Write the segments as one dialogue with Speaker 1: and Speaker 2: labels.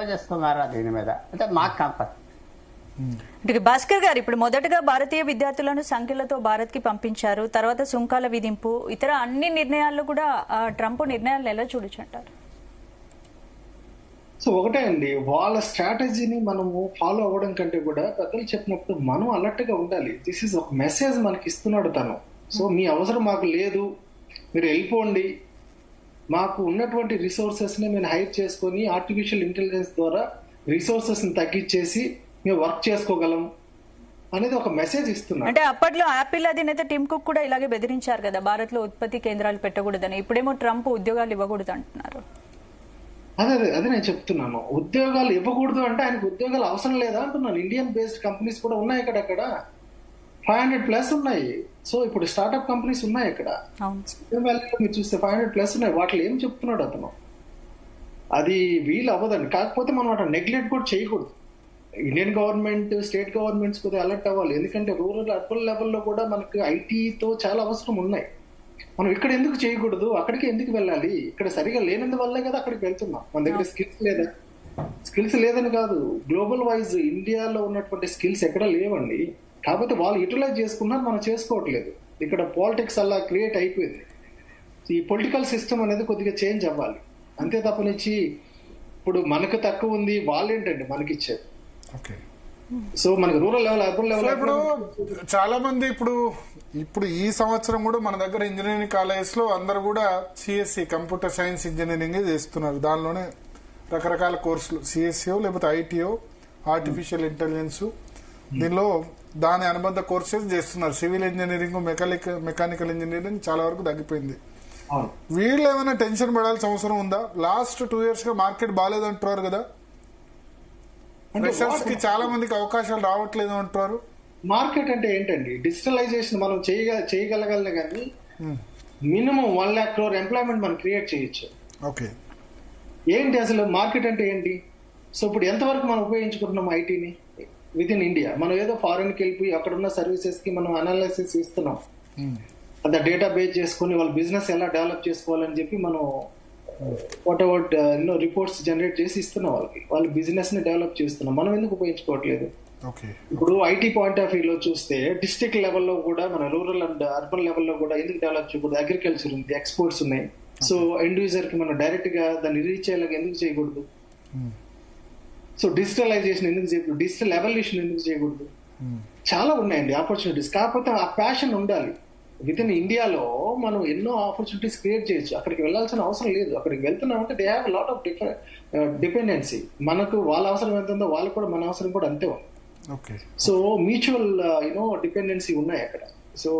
Speaker 1: ఆలోచిస్తున్నారా దీని మీద అంటే మాకు కంపల్సరీ.
Speaker 2: అంటే భాస్కర్ గారు, ఇప్పుడు మొదటగా భారతీయ విద్యార్థులను సంఖ్యలతో భారత్ కి పంపించారు, తర్వాత సుంకాల విధింపు, ఇతర అన్ని నిర్ణయాల్లో కూడా ట్రంప్ నిర్ణయాలను ఎలా చూడొచ్చు అంటారు?
Speaker 3: సో ఒకటే అండి, వాళ్ళ స్ట్రాటజీని మనము ఫాలో అవ్వడం కంటే కూడా పెద్దలు చెప్పినప్పుడు మనం అలర్ట్ గా ఉండాలి. దిస్ ఈజ్ ఒక మెసేజ్ మనకి ఇస్తున్నాడు తను. సో మీ అవసరం మాకు లేదు, మీరు వెళ్ళిపోండి, మాకు ఉన్నటువంటి రిసోర్సెస్ ని మేము హైర్ చేసుకొని ఆర్టిఫిషియల్ ఇంటెలిజెన్స్ ద్వారా రిసోర్సెస్ ని తగ్గించేసి మేము వర్క్ చేసుకోగలం అనేది ఒక మెసేజ్ ఇస్తున్నారు.
Speaker 2: అంటే అప్పట్లో యాపిల్ అధినేత టిమ్ కుక్ కూడా ఇలాగే బెదిరించారు కదా, భారత్ లో ఉత్పత్తి కేంద్రాలు పెట్టకూడదని. ఇప్పుడేమో ట్రంప్ ఉద్యోగాలు ఇవ్వకూడదు అంటున్నారు.
Speaker 3: అదే నేను చెప్తున్నాను, ఉద్యోగాలు ఇవ్వకూడదు అంటే ఆయనకు ఉద్యోగాలు అవసరం లేదా అంటున్నాను. ఇండియన్ బేస్డ్ కంపెనీస్ కూడా ఉన్నాయి అక్కడ 500+ ఉన్నాయి. సో ఇప్పుడు స్టార్ట్అప్ కంపెనీస్ ఉన్నాయి అక్కడ. మీరు చూస్తే 500+ ఉన్నాయి. వాటిలో ఏం చెప్తున్నాడు అతను, అది వీలు అవ్వదండి. కాకపోతే మనం అట్లా నెగ్లెక్ట్ కూడా చేయకూడదు. ఇండియన్ గవర్నమెంట్, స్టేట్ గవర్నమెంట్స్ కొద్దిగా అలర్ట్ అవ్వాలి. ఎందుకంటే రూరల్ అర్బన్ లెవెల్లో కూడా మనకు ఐటీతో చాలా అవసరం ఉన్నాయి. మనం ఇక్కడ ఎందుకు చేయకూడదు, అక్కడికి ఎందుకు వెళ్ళాలి? ఇక్కడ సరిగా లేనందువల్లే కదా అక్కడికి వెళ్తున్నాం. మన దగ్గర స్కిల్స్ లేదని కాదు, గ్లోబల్ వైజ్ ఇండియాలో ఉన్నటువంటి స్కిల్స్ ఎక్కడ లేవండి. కాకపోతే వాళ్ళు యూటిలైజ్ చేసుకున్నారు, మనం చేసుకోవట్లేదు. ఇక్కడ పాలిటిక్స్ అలా క్రియేట్ అయిపోయింది. ఈ పొలిటికల్ సిస్టమ్ అనేది కొద్దిగా చేంజ్ అవ్వాలి, అంతే తప్పనిచ్చి ఇప్పుడు మనకు తక్కువ ఉంది వాళ్ళేంటండి మనకి ఇచ్చేది. సో మనకి రూరల్ లెవెల్, అర్బన్ లెవెల్.
Speaker 4: ఇప్పుడు చాలా మంది ఇప్పుడు ఈ సంవత్సరం కూడా మన దగ్గర ఇంజనీరింగ్ కాలేజెస్ లో అందరు కూడా సిఎస్సి కంప్యూటర్ సైన్స్ ఇంజనీరింగ్ చేస్తున్నారు. దానిలోనే రకరకాల కోర్సులు, సిఎస్సిఓ లేకపోతే ఐటీఓ, ఆర్టిఫిషియల్ ఇంటెలిజెన్స్, దీనిలో దాని అనుబంధ కోర్సెస్ చేస్తున్నారు. సివిల్ ఇంజనీరింగ్, మెకానికల్ ఇంజనీరింగ్ చాలా వరకు తగ్గిపోయింది. వీళ్ళు ఏమైనా టెన్షన్ పడాల్సిన అవసరం ఉందా? లాస్ట్ 2 years గా మార్కెట్ బాగాలేదంటున్నారు కదా, ఫ్రెషర్స్ కి చాలా మందికి అవకాశాలు రావట్లేదు అంటారు.
Speaker 3: మార్కెట్ అంటే ఏంటండి, డిజిటలైజేషన్ మనం చేయగలగాలి కానీ మినిమం 1 lakh crore ఎంప్లాయ్మెంట్ మనం క్రియేట్ చేయొచ్చు.
Speaker 4: ఓకే,
Speaker 3: ఏంటి అసలు మార్కెట్ అంటే ఏంటి? సో ఇప్పుడు ఎంతవరకు మనం ఉపయోగించుకుంటున్నాం ఐటీని విత్ ఇన్ ఇండియా? మనం ఏదో ఫారెన్కి వెళ్ళిపోయి అక్కడున్న సర్వీసెస్ కి మనం అనాలిసిస్ ఇస్తున్నాం, అది డేటా బేస్ చేసుకుని వాళ్ళ బిజినెస్ ఎలా డెవలప్ చేసుకోవాలని చెప్పి మనం వాట్ ఎవర్ రిపోర్ట్స్ జనరేట్ చేసి ఇస్తున్నాం వాళ్ళకి. వాళ్ళ బిజినెస్ ని డెవలప్ చేస్తున్నాం. మనం ఎందుకు ఉపయోగించుకోవట్లేదు? ఇప్పుడు ఐటీ పాయింట్ ఆఫ్ వ్యూలో చూస్తే డిస్ట్రిక్ట్ లెవెల్లో కూడా మన రూరల్ అండ్ అర్బన్ లెవెల్లో కూడా ఎందుకు డెవలప్ చేయకూడదు? అగ్రికల్చర్ ఉంది, ఎక్స్పోర్ట్స్ ఉన్నాయి. సో ఎండ్ యూజర్ కి మనం డైరెక్ట్ గా దాన్ని రీచ్ అయ్యేలాగా ఎందుకు చేయకూడదు? సో డిజిటలైజేషన్ ఎందుకు చేయకూడదు? డిజిటల్ ఎవల్యూషన్ ఎందుకు చేయకూడదు? చాలా ఉన్నాయండి ఆపర్చునిటీస్. కాకపోతే ఆ ప్యాషన్ ఉండాలి. విత్ ఇన్ ఇండియాలో మనం ఎన్నో ఆపర్చునిటీస్ క్రియేట్ చేయొచ్చు. అక్కడికి వెళ్ళాల్సిన అవసరం లేదు. అక్కడికి వెళ్తున్నామంటే they have lot of dependency. మనకు వాళ్ళ అవసరం ఎంత ఉందో వాళ్ళకు కూడా మన అవసరం కూడా అంతే ఉంది. సో మ్యూచువల్ డిపెండెన్సీ ఉన్నాయి అక్కడ. సో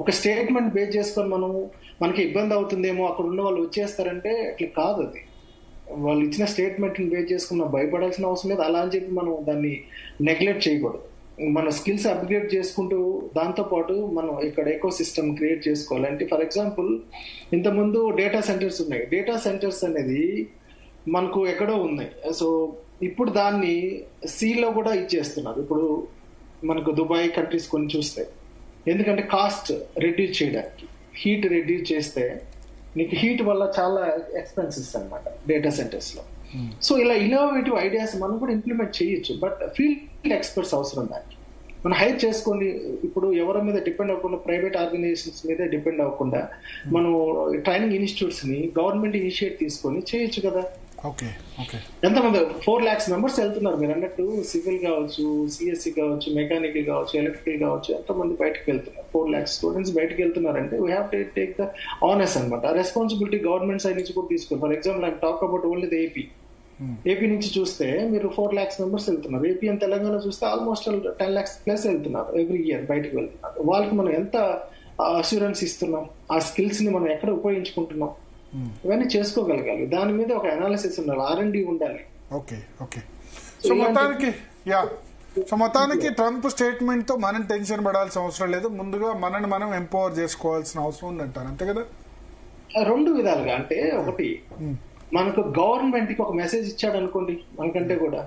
Speaker 3: ఒక స్టేట్మెంట్ బేస్ చేసుకొని మనకి ఇబ్బంది అవుతుందేమో, అక్కడ ఉన్న వాళ్ళు వచ్చేస్తారంటే అట్లా కాదు. అది వాళ్ళు ఇచ్చిన స్టేట్మెంట్ బేస్ చేసుకుని భయపడాల్సిన అవసరం లేదు. అలా అని చెప్పి మనం దాన్ని నెగ్లెక్ట్ చేయకూడదు. మన స్కిల్స్ అప్గ్రేడ్ చేసుకుంటూ దాంతోపాటు మనం ఇక్కడ ఎకో సిస్టమ్ క్రియేట్ చేసుకోవాలంటే, ఫర్ ఎగ్జాంపుల్ ఇంతకుముందు డేటా సెంటర్స్ ఉన్నాయి. డేటా సెంటర్స్ అనేది మనకు ఎక్కడో ఉన్నాయి. సో ఇప్పుడు దాన్ని సీలో కూడా ఇచ్చేస్తున్నారు. ఇప్పుడు మనకు దుబాయ్ కంట్రీస్ కొన్ని చూస్తే, ఎందుకంటే కాస్ట్ రెడ్యూస్ చేయడానికి, హీట్ రెడ్యూస్ చేస్తే నీకు హీట్ వల్ల చాలా ఎక్స్పెన్సెస్ అన్నమాట డేటా సెంటర్స్ లో. సో ఇలా ఇన్నోవేటివ్ ఐడియాస్ మనం కూడా ఇంప్లిమెంట్ చేయొచ్చు. బట్ ఫీల్డ్ ఎక్స్పర్ట్స్ అవసరం దానికి. మనం హైర్ చేసుకొని ఇప్పుడు ఎవరి మీద డిపెండ్ అవ్వకుండా, ప్రైవేట్ ఆర్గనైజేషన్స్ మీద డిపెండ్ అవ్వకుండా మనం ట్రైనింగ్ ఇన్స్టిట్యూట్స్ ని గవర్నమెంట్ ఇనిషియేట్ తీసుకొని చేయొచ్చు కదా. ఎంతమంది 4 lakhs members వెళ్తున్నారు. మీరు అన్నట్టు సివిల్ కావచ్చు, సిఎస్సి కావచ్చు, మెకానికల్ కావచ్చు, ఎలక్ట్రికల్ కావచ్చు, ఎంతమంది బయటకు వెళ్తున్నారు. 4 lakhs స్టూడెంట్స్ బయటకు వెళ్తున్నారంటే we have to take the honours అనమాట. రెస్పాన్సిబిలిటీ గవర్నమెంట్ సైడ్ నుంచి కూడా తీసుకోవాలి. For example I talk about only the AP నుంచి చూస్తే మీరు 4 lakhs members వెళ్తున్నారు. ఏపీ అండ్ తెలంగాణ చూస్తే ఆల్మోస్ట్ 10 lakhs ప్లస్ వెళ్తున్నారు ఎవ్రీ ఇయర్ బయటకు వెళ్తున్నారు. వాళ్ళకి మనం ఎంత అష్యూరెన్స్ ఇస్తున్నాం, ఆ స్కిల్స్ ని మనం ఎక్కడ ఉపయోగించుకుంటున్నాం, ఇవన్నీ చేసుకోగలగాలి. దాని మీద ఒక అనాలిసిస్ ఉండాలి, R&D ఉండాలి.
Speaker 4: సో మొత్తానికి ట్రంప్ స్టేట్మెంట్ తో మనం టెన్షన్ పడాల్సిన అవసరం లేదు. ముందుగా మనని మనం ఎంపవర్ చేసుకోవాల్సిన అవసరం ఉందంటారు, అంతే కదా?
Speaker 3: 2 విధాలుగా. అంటే ఒకటి, మనకు గవర్నమెంట్ కి ఒక మెసేజ్ ఇచ్చాడు అనుకోండి, మనకంటే కూడా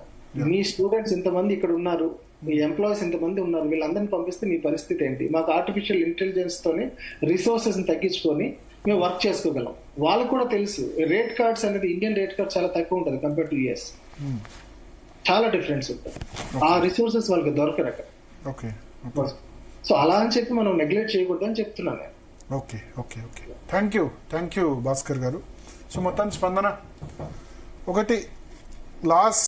Speaker 3: మీ స్టూడెంట్స్ ఇంతమంది ఇక్కడ ఉన్నారు, మీ ఎంప్లాయీస్ ఇంతమంది ఉన్నారు, వీళ్ళందరినీ పంపిస్తే మీ పరిస్థితి ఏంటి? మాకు ఆర్టిఫిషియల్ ఇంటెలిజెన్స్ తోని రిసోర్సెస్ తగ్గించుకొని మేము వర్క్ చేసుకోగలం. వాళ్ళకు కూడా తెలుసు రేట్ కార్డ్స్ అనేది, ఇండియన్ రేట్ కార్డ్ చాలా తక్కువ ఉంటుంది కంపేర్ టు US. చాలా డిఫరెన్స్ ఉంటుంది. ఆ రిసోర్సెస్ వాళ్ళకి దొరకరు అక్కడ.
Speaker 4: ఓకే
Speaker 3: సో అలా అని చెప్పి మనం నెగ్లెక్ట్ చేయకూడదు అని చెప్తున్నాను నేను.
Speaker 4: Okay okay okay thank you Bhaskar గారు. సో మొత్తాన్ని స్పందన ఒకటి లాస్ట్